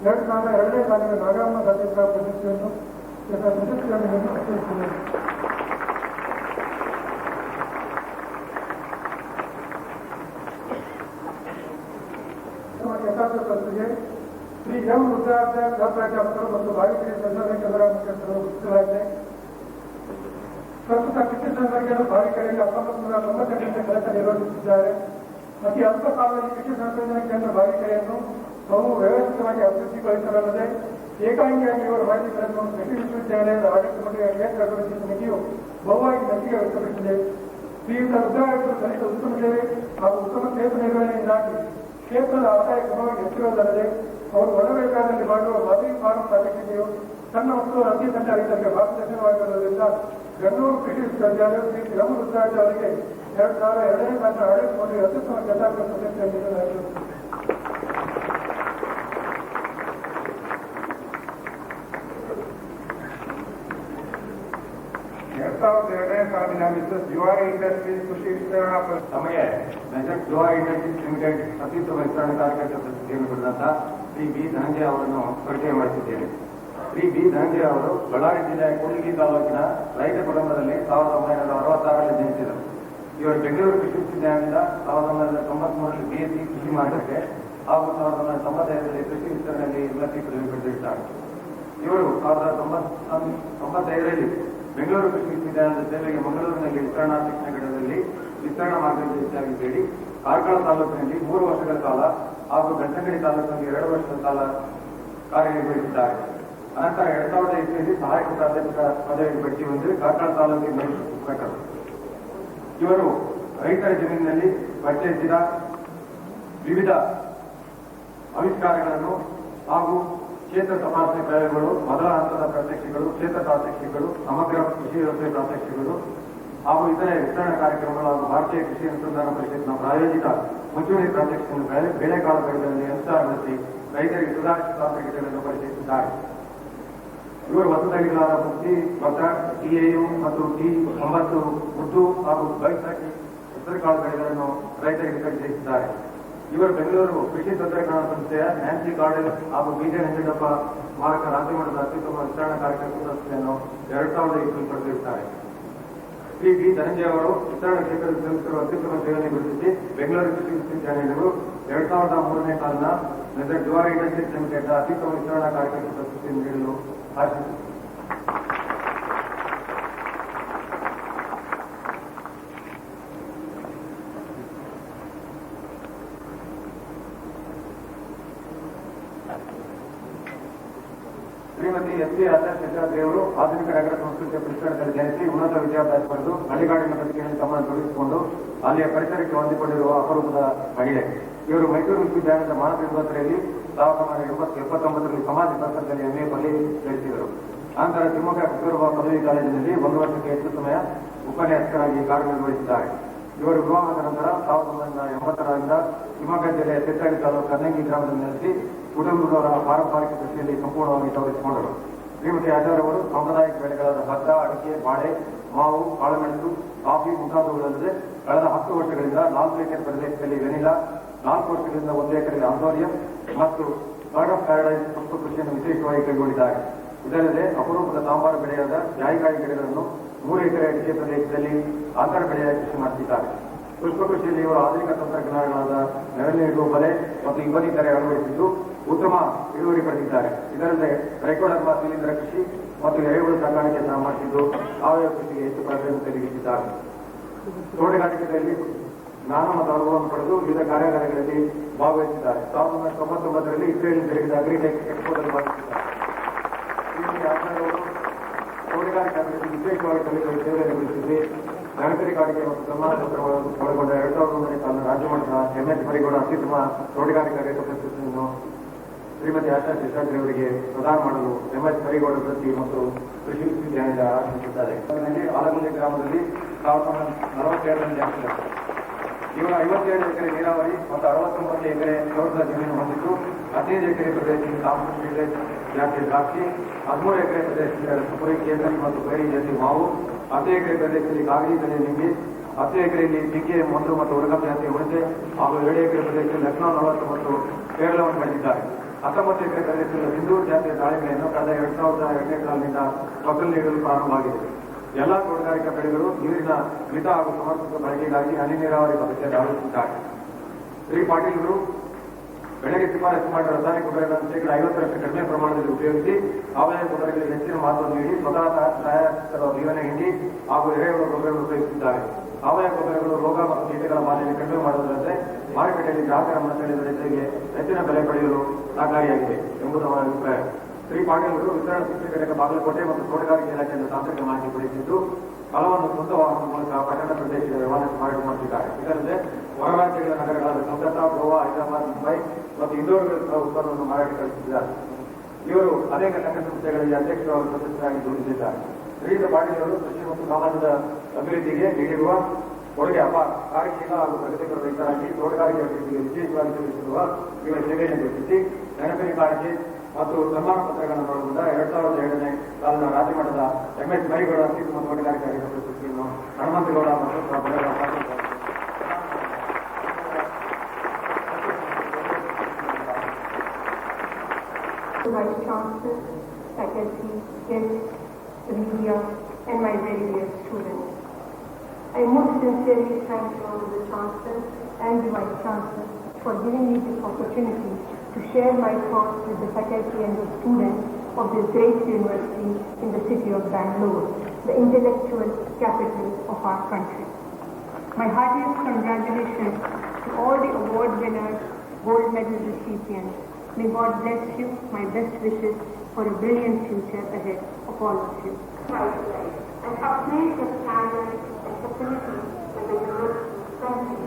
2002ನೇ ಸಾಲಿನ ನಾಗಮ್ಮ ದಾತೇಶ್ವರ ಪ್ರಶಸ್ತಿಯನ್ನು ಪ್ರಕಟಿಸುತ್ತದೆ. ಸಂಸ್ಥೆಗೆ ಶ್ರೀ ಎಂ ರುದ್ರಾಚಾರ್ಯ ಪ್ರಾಧ್ಯಾಪಕರು ಮತ್ತು ಭಾವಿಶ್ರೀ ಸಂಶೋಧನಾ ಕೇಂದ್ರ ಮುಖ್ಯಸ್ಥರು ಗುರುತಿಸಲಾಗಿದೆ. ಪ್ರಸ್ತುತ ಕೃಷಿ ಸಂಶೋಧನೆಗಳು ಬಾವಿಕೆಯಲ್ಲಿ 1998 ಕೆಲಸ ನಿರ್ವಹಿಸುತ್ತಿದ್ದಾರೆ. ಅತಿ ಅಲ್ಪ ಕಾಲದಲ್ಲಿ ಕೃಷಿ ಸಂಶೋಧನಾ ಕೇಂದ್ರ ಬಾವಿಕೆಯನ್ನು ಬಹು ವ್ಯವಸ್ಥಿತವಾಗಿ ಅಭಿವೃದ್ಧಿಗೊಳಿಸಲಾಗಿದೆ. ಏಕಾಂಗಿಯಾಗಿ ಇವರು ಮಾಡಿದ ಕೆಲಸವನ್ನು ಕೃಷಿ ವಿಶ್ವವಿದ್ಯಾಲಯದ ಆಡಳಿತ ಮಂಡಳಿಯ ಕೇಂದ್ರ ಅಭಿವೃದ್ಧಿ ಸಮಿತಿಯು ಬಹುವಾಗಿ ಮೆಚ್ಚುಗೆ ವ್ಯಕ್ತಪಡಿಸಿದೆ. ಶ್ರೀಯುತ ರುದ್ರಾಚಾರ್ಯರು ಸಲ್ಲಿಸಿದ ಉತ್ತಮ ಸೇವೆ ಹಾಗೂ ಉತ್ತಮ ಕ್ಷೇತ್ರ ನಿರ್ವಹಣೆಯಿಂದಾಗಿ ಕ್ಷೇತ್ರದ ಆದಾಯ ಕ್ರಮವಾಗಿ ಹೆಚ್ಚಿರುವುದಲ್ಲದೆ ಅವರು ಒಳಬೇಕಾದಲ್ಲಿ ಮಾಡುವ ಮಾದರಿ ಫಾರ್ಮ್ ಪ್ರಾಜೆಕ್ಟಿಗೆಯು ಸಣ್ಣ ಮತ್ತು ಅತಿ ಸಣ್ಣ ರೈತರಿಗೆ ಮಾರ್ಗದರ್ಶನವಾಗಿರುವುದರಿಂದ ಬೆಂಗಳೂರು ಕೃಷಿ ವಿಶ್ವವಿದ್ಯಾಲಯ ಶ್ರೀ ಎಂ ರುದ್ರಾಚಾರ್ಯ ಅವರಿಗೆ 2002ನೇ ಸಾಲಿನ ಆಡಳಿತ ಮಂಡಳಿ ಅತ್ಯುತ್ತಮ ಕೆಲಸ ಪ್ರಶಸ್ತಿಯನ್ನು ನೀಡಲಾಗಿದೆ. 2002ನೇ ಸಾಲಿನ ಮಿಸಸ್ ಜುವಾರಿ ಇಂಡಸ್ಟ್ರೀಸ್ ಕೃಷಿ ವಿಸ್ತರಣಾ ಸಮಯ ಮೆಸರ್ಸ್ ಜುವಾರಿ ಇಂಡಸ್ಟ್ರೀಸ್ ಲಿಮಿಟೆಡ್ ಅತ್ಯುತ್ತಮ ವಿಸ್ತರಣಾ ಕಾರ್ಯಕರ್ತ ಪ್ರಶಸ್ತಿಯನ್ನು ಪಡೆದಂತ ಶ್ರೀ ಬಿ ಧನಂಜಯ ಅವರನ್ನು ಪರಿಚಯ ಮಾಡಿಸಿದ್ದೇನೆ. ಶ್ರೀ ಬಿ ಧನಂಜಯ ಅವರು ಬಳ್ಳಾರಿ ಜಿಲ್ಲೆಯ ಕೂಡ್ಲಿಗಿ ತಾಲೂಕಿನ ರೈತ ಕುಟುಂಬದಲ್ಲಿ 1966ರಲ್ಲಿ ಜನಿಸಿದರು. ಇವರು ಬೆಂಗಳೂರು ಕೃಷಿ ವಿಶ್ವವಿದ್ಯಾಲಯದಿಂದ 1993ರಲ್ಲಿ BSc ಕೃಷಿ ಮಾಡಿದರೆ ಹಾಗೂ 1995ರಲ್ಲಿ ಕೃಷಿ ವಿಸ್ತರಣೆಯಲ್ಲಿ MSc ಪದವಿ ಪಡೆದಿದ್ದಾರೆ. ಇವರು 1995ರಲ್ಲಿ ಬೆಂಗಳೂರು ಕೃಷಿ ವಿಶ್ವವಿದ್ಯಾಲಯದ ಸೇವೆಗೆ ಮಂಗಳೂರಿನಲ್ಲಿ ವಿಸ್ತರಣಾ ಶಿಕ್ಷಣ ಘಟಕದಲ್ಲಿ ವಿಸ್ತರಣಾ ಮಾರ್ಗದರ್ಶಿಯಾಗಿ ಸೇರಿ ಕಾರ್ಕಳ ತಾಲೂಕಿನಲ್ಲಿ 3 ವರ್ಷಗಳ ಕಾಲ ಹಾಗೂ ಗಂಟಗಡಿ ತಾಲೂಕಿನಲ್ಲಿ 2 ವರ್ಷದ ಕಾಲ ಕಾರ್ಯನಿರ್ವಹಿಸಿದ್ದಾರೆ. ಅನಂತರ 2005ರಲ್ಲಿ ಸಹಾಯಕ ಪ್ರಾಧ್ಯಾಪಕ ಪದವಿಗೆ ಬಡ್ತಿ ಹೊಂದಿ ಕಾರ್ಕಳ ತಾಲೂಕಿನ ಮುಖಂಡರು. ಇವರು ರೈತರ ಜಮೀನಿನಲ್ಲಿ ಪರಿಚಯಿಸಿದ ವಿವಿಧ ಆವಿಷ್ಕಾರಗಳನ್ನು ಹಾಗೂ ಕ್ಷೇತ್ರ ತಪಾಸಣೆ ಪ್ರಯೋಗಗಳು, ಮೊದಲ ಹಂತದ ಪ್ರಾತ್ಯಕ್ಷಿಕೆಗಳು, ಕ್ಷೇತ್ರ ಪ್ರಾತ್ಯಕ್ಷಿಕೆಗಳು, ಸಮಗ್ರ ಕೃಷಿ ವ್ಯವಸ್ಥೆ ಪ್ರಾತ್ಯಕ್ಷಿಕೆಗಳು ಹಾಗೂ ಇತರೆ ವಿಸ್ತರಣಾ ಕಾರ್ಯಕ್ರಮಗಳು ಹಾಗೂ ಭಾರತೀಯ ಕೃಷಿ ಅನುಸಂಧಾನ ಪರಿಷತ್ನ ಪ್ರಾಯೋಜಿತ ಮುಂಚೂಣಿ ಪ್ರಾತ್ಯಕ್ಷಿಕೆಯನ್ನು ಬೇಳೆಕಾಳ ಬೆಳೆಗಳಲ್ಲಿ ಅನುಸಾರಗೊಳಿಸಿ ರೈತರಿಗೆ ಸುಧಾರಿತ ತಾಂತ್ರಿಕತೆಗಳನ್ನು ಪರಿಚಯಿಸಿದ್ದಾರೆ. ಇವರು ಹೊಸತಳಿಗಳಾದ ಮುಕ್ತಿ, ಭತ್ತ, TAU ಮತ್ತು T9 ಉದ್ದು ಹಾಗೂ ಬೈಸಾಕಿ ಹೆಸರುಕಾಳು ಬೆಳೆಗಳನ್ನು ರೈತರಿಗೆ ಪರಿಚಯಿಸಿದ್ದಾರೆ. ಇವರು ಬೆಂಗಳೂರು ಕೃಷಿ ತಂತ್ರಜ್ಞಾನ ಸಂಸ್ಥೆಯ ನ್ಯಾನ್ಸಿ ಕಾರ್ಡೆಲ್ ಹಾಗೂ BJ ನಂಜುಂಡಪ್ಪ ಸ್ಮಾರಕ ರಾಜ್ಯಮಟ್ಟದ ಅತ್ಯುತ್ತಮ ವಿಸ್ತರಣಾ ಕಾರ್ಯಕ್ರಮ ಪ್ರಶಸ್ತಿಯನ್ನು 2005 ಪಡೆದಿರುತ್ತಾರೆ. ಶ್ರೀ ಬಿ ಧನಂಜಯ ಅವರು ವಿಸ್ತರಣಾ ಕ್ಷೇತ್ರದಲ್ಲಿ ಸಲ್ಲಿಸಿರುವ ಅತ್ಯುತ್ತಮ ಸೇವೆಯನ್ನು ಗುರುತಿಸಿ ಬೆಂಗಳೂರು ಕೃಷಿ ವಿಶ್ವವಿದ್ಯಾಲಯಗಳು 2003ನೇ ಸಾಲಿನ ಮೆಸರ್ಸ್ ಜುವಾರಿ ಇಂಡಸ್ಟ್ರೀಸ್ ಲಿಮಿಟೆಡ್ ಅತ್ಯುತ್ತಮ ವಿಸ್ತರಣಾ ಕಾರ್ಯಕ್ರಮ ಪ್ರಶಸ್ತಿಯನ್ನು ನೀಡಲು ಆಶಿಸಿದೆ. ಶ್ರೀಮತಿ SP ಆಚಾರ್ಯ ಶೇಷಾದ್ರಿ ಅವರು ಆಧುನಿಕ ನಗರ ಸಂಸ್ಕೃತಿಯ ಪರಿಸರದಲ್ಲಿ ಜನಿಸಿ ಉನ್ನತ ವಿದ್ಯಾಭ್ಯಾಸ ಪಡೆದು ಹಳ್ಳಿಗಾಡಿನ ಬದುಕಿನಲ್ಲಿ ತಮ್ಮನ್ನು ತೊಡಗಿಸಿಕೊಂಡು ಅಲ್ಲಿಯ ಪರಿಸರಕ್ಕೆ ಹೊಂದಿಕೊಂಡಿರುವ ಅಪರೂಪದ ಮಹಿಳೆ. ಇವರು ಮೈಸೂರು ವಿಶ್ವವಿದ್ಯಾಲಯದ ಮಾನವ ವಿಭಾಗದಲ್ಲಿ 1979ರಲ್ಲಿ ಸಮಾಜ ಶಾಸ್ತ್ರದಲ್ಲಿ MA ಪದವಿ ಗಳಿಸಿದರು. ನಂತರ ಶಿವಮೊಗ್ಗ ಕಸ್ತೂರಬಾ ಪದವಿ ಕಾಲೇಜಿನಲ್ಲಿ 1 ವರ್ಷಕ್ಕೆ ಹೆಚ್ಚು ಸಮಯ ಉಪನ್ಯಾಸಕರಾಗಿ ಕಾರ್ಯನಿರ್ವಹಿಸಿದ್ದಾರೆ. ಇವರು ವಿವಾಹದ ನಂತರ 1980ರಿಂದ ಶಿವಮೊಗ್ಗ ಜಿಲ್ಲೆಯ ಚಿತ್ರಹಳ್ಳಿ ತಾಲೂಕು ಕನ್ನಂಗಿ ಗ್ರಾಮದಲ್ಲಿ ನೆಲೆಸಿ ಕುಟುಂಬದವರ ಪಾರಂಪರಿಕ ಕೃಷಿಯಲ್ಲಿ ಸಂಪೂರ್ಣವಾಗಿ ತೊಡಗಿಸಿಕೊಂಡರು. ಶ್ರೀಮತಿ ಆಚಾರ್ಯ ಅವರು ಸಾಂಪ್ರದಾಯಿಕ ಬೆಳೆಗಳಾದ ಭತ್ತ, ಅಡಿಕೆ, ಬಾಳೆ, ಮಾವು, ಕಾಳುಮೆಣಸು, ಕಾಫಿ ಮುಂತಾದವುಗಳಲ್ಲದೆ ಕಳೆದ 10 ವರ್ಷಗಳಿಂದ 4 ಎಕರೆ ಪ್ರದೇಶದಲ್ಲಿ ವೆನಿಲಾ, 4 ವರ್ಷಗಳಿಂದ 1 ಎಕರೆ ಆಂಥೋರಿಯಂ ಮತ್ತು ಬರ್ಡ್ ಆಫ್ ಪ್ಯಾರಡೈಸ್ ಸೊಪ್ಪು ಕೃಷಿಯನ್ನು ವಿಶೇಷವಾಗಿ ಕೈಗೊಂಡಿದ್ದಾರೆ. ಇದಲ್ಲದೆ ಅಪರೂಪದ ಸಾಂಬಾರು ಬೆಳೆಯಾದ ಜಾಯಿಕಾಯಿ ಗಿಡಗಳನ್ನು 3 ಎಕರೆ ಅಡಿಕೆ ಪ್ರದೇಶದಲ್ಲಿ ಅಂತರ ಬೆಳೆಯಾಗಿ ಕೃಷಿ ಮಾಡುತ್ತಿದ್ದಾರೆ. ಪುಷ್ಪ ಕೃಷಿಯಲ್ಲಿ ಇವರು ಆಧುನಿಕ ತಂತ್ರಜ್ಞಾನಗಳಾದ ನೆರಳಿಡುವ ಬಲೆ ಮತ್ತು ಇಬ್ಬನಿಕರೆ ಅಳವಡಿಸಿದ್ದು ಉತ್ತಮ ಇಳುವರಿ ಪಡೆದಿದ್ದಾರೆ. ಇದಲ್ಲದೆ ಟ್ರೈಕೋಡರ್ಮಾ ಶಿಲೀಂಧ್ರ ಕೃಷಿ ಮತ್ತು ಎರೆಹುಳು ಸಾಕಾಣಿಕೆಯನ್ನು ಮಾಡಿದ್ದು ಸಾವಯವ ಕೃಷಿಗೆ ಹೆಚ್ಚು ಪ್ರಾಧಾನ್ಯತೆ ನೀಡುತ್ತಿದ್ದಾರೆ. ತೋಟಗಾರಿಕೆಯಲ್ಲಿ ಜ್ಞಾನ ಮತ್ತು ಅನುಭವವನ್ನು ಪಡೆದು ವಿವಿಧ ಕಾರ್ಯಾಗಾರಗಳಲ್ಲಿ ಭಾಗವಹಿಸಿದ್ದಾರೆ. 1999ರಲ್ಲಿ ಇಸ್ರೇಲ್ ಜರುಗಿದ ಅಗ್ರಿಟೆಕ್ ಎಕ್ಸ್ಪೋದಲ್ಲಿ ಭಾಗವಹಿಸಿದ್ದಾರೆ. ತೋಟಗಾರಿಕೆ ಅಭಿವೃದ್ಧಿ ವಿಶೇಷವಾಗಿ ಕಲಿಕೆಯ ಸೇವೆಯನ್ನು ಗುರುತಿಸಿ ನಾಗರಿಕಾರಿಕೆ ಮತ್ತು ಸನ್ಮಾನ ಪತ್ರಗಳನ್ನು ಒಳಗೊಂಡ 2001ನೇ ಸಾಲಿನ ರಾಜ್ಯಮಟ್ಟದ MS ಮರಿಗೌಡ ಅತ್ಯುತ್ತಮ ತೋಟಗಾರಿಕಾ ರೈತ ಪ್ರಶಸ್ತಿಯನ್ನು ಶ್ರೀಮತಿ ಆಚಾರ್ಯ ಶೇಷಾದ್ರಿ ಅವರಿಗೆ ಪ್ರದಾನ ಮಾಡಲು MS ಮರಿಗೌಡ ಪ್ರಶಸ್ತಿ ಮತ್ತು ಕೃಷಿ ವಿಶ್ವವಿದ್ಯಾಲಯ ಆರಂಭಿಸಿದ್ದಾರೆ. ಆಲಗುಂದಿ ಗ್ರಾಮದಲ್ಲಿ 1942ರಲ್ಲಿ ಜನಿಸಿದರು. ಇವರು 57 ಎಕರೆ ನೀರಾವರಿ ಮತ್ತು 69 ಎಕರೆ ತೋಟದ ಜಮೀನು ಹೊಂದಿದ್ದು 15 ಎಕರೆ ಪ್ರದೇಶದಲ್ಲಿ ಸಾಂಸ್ಕೃತಿಕ ಜಾತಿ ದ್ರಾಕ್ಷಿ, 13 ಎಕರೆ ಪ್ರದೇಶದಲ್ಲಿ ಸುಪರಿ, ಕೇಸರಿ ಮತ್ತು ಬೈರಿ ಜಾತಿ ಮಾವು, 10 ಎಕರೆ ಪ್ರದೇಶದಲ್ಲಿ ಕಾಗಡಿ ಬೆಳೆ ನಿಂಬೆ, 10 ಎಕರೆಯಲ್ಲಿ ಬಿಕೆ ಮೊಂದು ಮತ್ತು ಉರಗಂ ಜಾತಿ ಹುಣಸೆ ಹಾಗೂ 2 ಎಕರೆ ಪ್ರದೇಶದಲ್ಲಿ ಲಕ್ನೋ 40 ಮತ್ತು ಕೇರಳವನ್ನು ಬೆಳೆದಿದ್ದಾರೆ. 19 ಎಕರೆ ಪ್ರದೇಶದಲ್ಲಿ ಸಿಂಧೂರು ಜಾತಿಯ ದಾಳಿಂಬೆಯನ್ನು ಕಳೆದ 2002ನೇ ಸಾಲಿನಿಂದ ಫಸಲು ನೀಡಲು ಪ್ರಾರಂಭವಾಗಿದೆ. ಎಲ್ಲ ತೋಟಗಾರಿಕಾ ಬೆಳೆಗಳು ನೀರಿನ ಮಿತ ಹಾಗೂ ಸಮರ್ಪಕ ಬಳಕೆಗಾಗಿ ಹನಿ ನೀರಾವರಿ ಪದ್ಧತಿಯನ್ನು ಅಳವಡಿಸಿದ್ದಾರೆ. ಶ್ರೀ ಪಾಟೀಲ್ ಅವರು ಬೆಳೆಗೆ ಶಿಫಾರಸು ಮಾಡಿದ ರಾಸಾಯನಿಕ ಗೊಬ್ಬರಗಳನ್ನು ಶೇಕಡ 50ರಷ್ಟು ಕಡಿಮೆ ಪ್ರಮಾಣದಲ್ಲಿ ಉಪಯೋಗಿಸಿ ಸಾವಯವ ಗೊಬ್ಬರಗಳಿಗೆ ಹೆಚ್ಚಿನ ಮಹತ್ವ ನೀಡಿ ಸ್ವತಃ ತಯಾರಿಸಿದ ಬೀವನೆ ಹಿಂಡಿ ಹಾಗೂ ಎರೆಹುಳ ಗೊಬ್ಬರಗಳನ್ನು ಉಪಯೋಗಿಸಿದ್ದಾರೆ. ಸಾವಯವ ಗೊಬ್ಬರಗಳು ರೋಗ ಮತ್ತು ಕೀಟಗಳ ಬಾಧೆಯನ್ನು ಕಡಿಮೆ ಮಾಡುವುದಲ್ಲದೆ ಮಾರುಕಟ್ಟೆಯಲ್ಲಿ ಗ್ರಾಹಕರ ಮನಸ್ಸಿನ ರೈತರಿಗೆ ಹೆಚ್ಚಿನ ಬೆಲೆ ಪಡೆಯಲು ಸಹಕಾರಿಯಾಗಿದೆ ಎಂಬುದು ಅವರ ಅಭಿಪ್ರಾಯ. ಶ್ರೀ ಪಾಟೀಲ್ ಅವರು ವಿತರಣಾ ಶಿಕ್ಷಣ ಘಟಕ ಬಾಗಲಕೋಟೆ ಮತ್ತು ತೋಟಗಾರಿಕೆ ಇಲಾಖೆಯಿಂದ ತಾಂತ್ರಿಕ ಮಾಹಿತಿ ಪಡೆಯುತ್ತಿದ್ದು ಫಲವನ್ನು ಸ್ವಂತ ವಾಹನದ ಮೂಲಕ ಪಟ್ಟಣ ಪ್ರದೇಶದ ರವಾನೆ ಮಾರಾಟ ಮಾಡುತ್ತಿದ್ದಾರೆ. ಇದಲ್ಲದೆ ಹೊರ ರಾಜ್ಯಗಳ ನಗರಗಳಾದ ಕೋಲ್ಕತ್ತಾ, ಗೋವಾ, ಹೈದರಾಬಾದ್, ಮುಂಬೈ ಮತ್ತು ಇಂದೋರ್ಗಳ ಉತ್ಪನ್ನವನ್ನು ಮಾರಾಟಗೊಳಿಸುತ್ತಿದ್ದಾರೆ. ಇವರು ಅನೇಕ ಸಂಘ ಸಂಸ್ಥೆಗಳಿಗೆ ಅಧ್ಯಕ್ಷರಾಗಿ ಸದಸ್ಯರಾಗಿ ದುಡಿದಿದ್ದಾರೆ. ಶ್ರೀಯುತ ಪಾಟೀಲ್ ಅವರು ಕೃಷಿ ಮತ್ತು ಸಮಾಜದ ಅಭಿವೃದ್ಧಿಗೆ ನೀಡಿರುವ ಕೊಡುಗೆ ಅಪಾರ. ಕಾರ್ಯಶೀಲ ಹಾಗೂ ಪ್ರಗತಿಪರ ರೈತರಾಗಿ ತೋಟಗಾರಿಕೆ ಅಭಿವೃದ್ಧಿಗೆ ವಿಶೇಷವಾಗಿ ಸಲ್ಲಿಸಿರುವ ಇವರ ಸೇವೆಯನ್ನು ಗುರುತಿಸಿ ನೆನಪಿನ ಕಾಣಿಕೆ ಮತ್ತು ಸನ್ಮಾನ ಪತ್ರಗಳನ್ನು ಒಳಗೊಂಡ 2007ನೇ ಸಾಲಿನ ರಾಜ್ಯಮಟ್ಟದ MS ಮೈಗೌಡ ಅತ್ಯುತ್ತಮ ತೋಟಗಾರಿಕೆ ಪ್ರಶಸ್ತಿಯನ್ನು ಹನುಮಂತಗೌಡ ಮತ್ತು Vice Chancellor, faculty, guests, the media, and my very dear students. I most sincerely thank you, the Chancellor and the Vice Chancellor, for giving me this opportunity to share my thoughts with the faculty and the students of this great university in the city of Bangalore, the intellectual capital of our country. My heartiest congratulations to all the award winners, gold medal recipients. May God bless you. My best wishes for a brilliant future ahead of all of you. And upgrade the standards and facilities in the university country.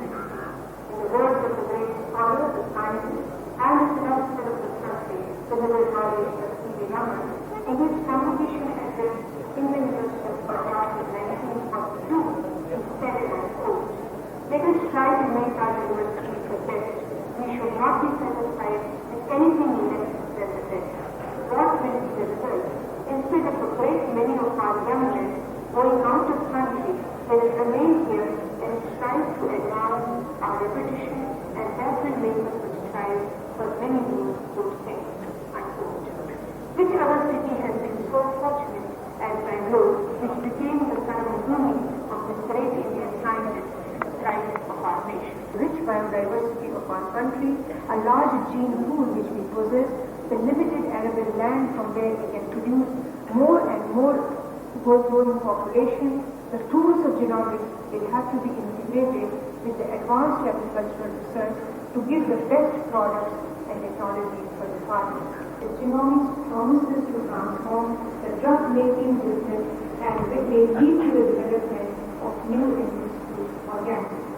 In the words of the great scholar, the scientist, and the philosopher of the country, the Nobel laureate of C.V. Raman, in his convocation address in the University of Gujarat in 1942, he said, and I quote, "Let us try to make our universities the best. We should not be satisfied with anything less than the best. What will be the result? Instead of a great many of our young men going out of country, let us remain here and strive to advance our reputation, and that will make us strive for many more good things." Unquote. Which other city has been so fortunate as Bangalore, which became the Karmabhumi of this great Indian scientist, the pride of our nation? Rich biodiversity of our country, a large gene pool which we possess, the limited arable land from where we can produce more and more growing population, the tools of genomics will have to be integrated with the advanced agricultural research to give the best products and technologies for the farmers. The genomics promises to transform the drug-making business and will lead to the development of new and useful organisms.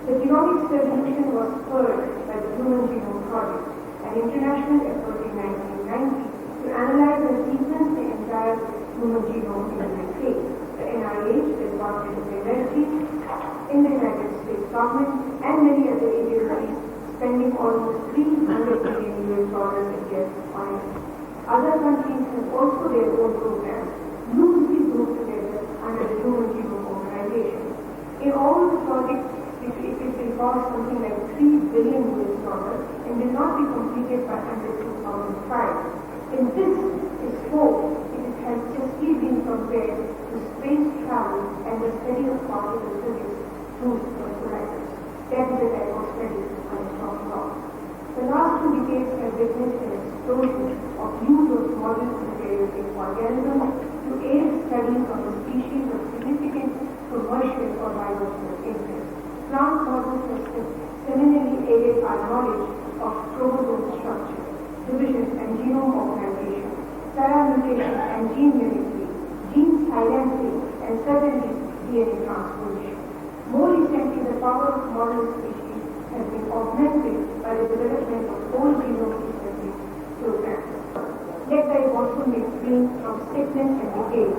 The genomics revolution was spurred by the Human Genome Project, an international effort in 1990 to analyze and sequence the entire human genome in the phase. The NIH, the Department of Energy, in the United States government, and many other agencies spending almost $300 billion a year on it. Other countries have also their own programs, loosely grouped together under the Human Genome Organization. In all the projects, it will cost something like $3 billion and will not be completed by until 2005. In this scope, it has justly been compared to space travel and the study of particle physics through calculators. That is the type of study I was talking about. The last 2 decades have witnessed an explosion of use of modern materialistic organisms to aid studies of a species of significant commercial or biological interest. Plant models have similarly aided our knowledge of chromosome structure, division and genome organization, paramutation and gene unity, gene silencing, and certainly DNA transposition. More recently, the power of modern species has been augmented by the development of whole genome sequencing programs. Let thy bottom be free from sickness and decay.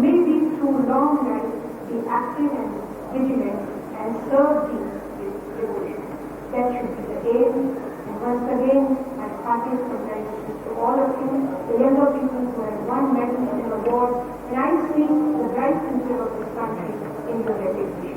May we through long life be active and vigilant and serve thee with Games. And once again, my heartiest congratulations to all of you, the younger people who have won medals and awards, and I speak the bright future of this country in your recognition.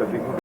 Thank you.